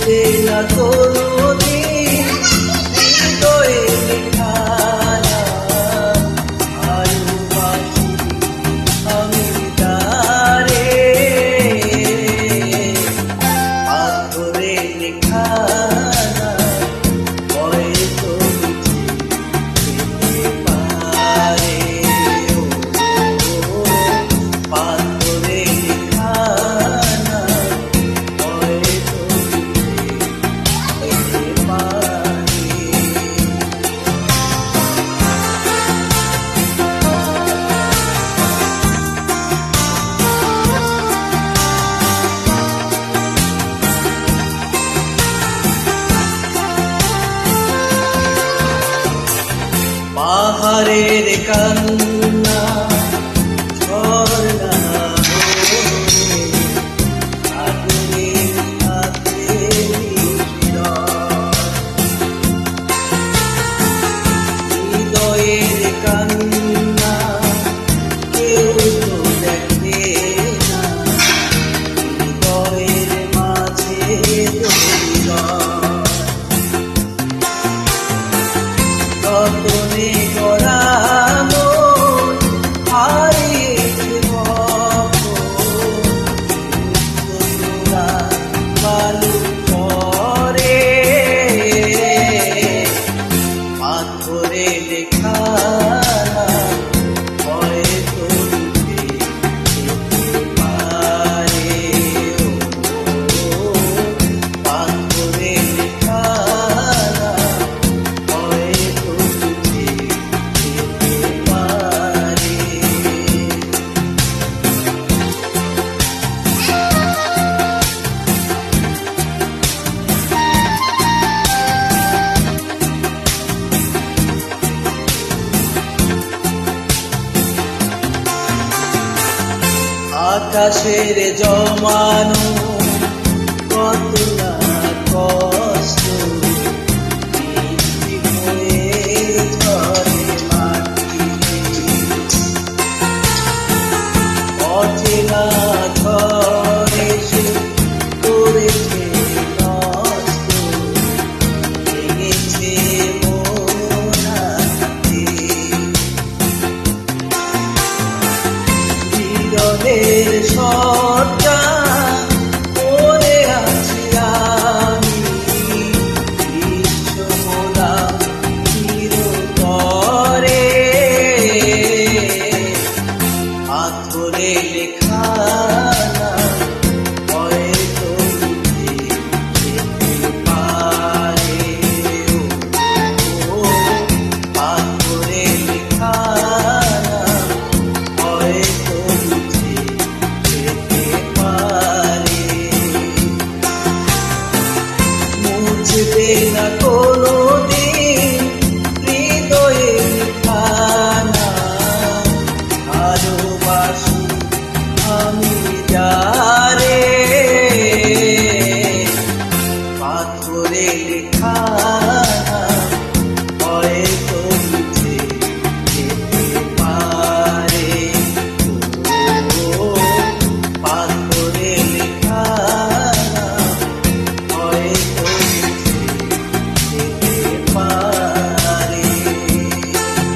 মুছবে না কোনোদিন হৃদয়ে লেখা নাম। ভালোবাসি আমি তারে, পাথরে লেখা নাম হয়তো মিছে পারে। পাথরে লেখা নাম হয়তো মিছে পারে। পাহাড়ের কান্না ঝর্ণা হয়ে আগুনের হাতে হৃদয়ের কান্না কেউ তো দেখে না, হৃদয়ের মাঝে যতনে গড়া মন হারিয়েছে তোরা বালু করে। পাথরে লেখা নাম হয়তো মিছে পারে। পাথরে লেখা নাম হয়তো মিছে পারে। আকাশের জমানো কত না কষ্ট বৃষ্টি হয়ে ঝরে মাটি। অচেনা ঝড় এসে করেছে নষ্ট, ভেঙেছে মন হাতে। বিরহের সজ্জা পরে আছি আমি, বিশ্বমোলা চিরতরে। পাথরে লেখা নাম হয়তো মিছে পারে। পাথরে লেখা নাম হয়তো মিছে পারে। মুছবে না কোনোদিন হৃদয়ে লেখা নাম। ভালোবাসি আমি যারে, পাথরে লেখা নাম হয়তো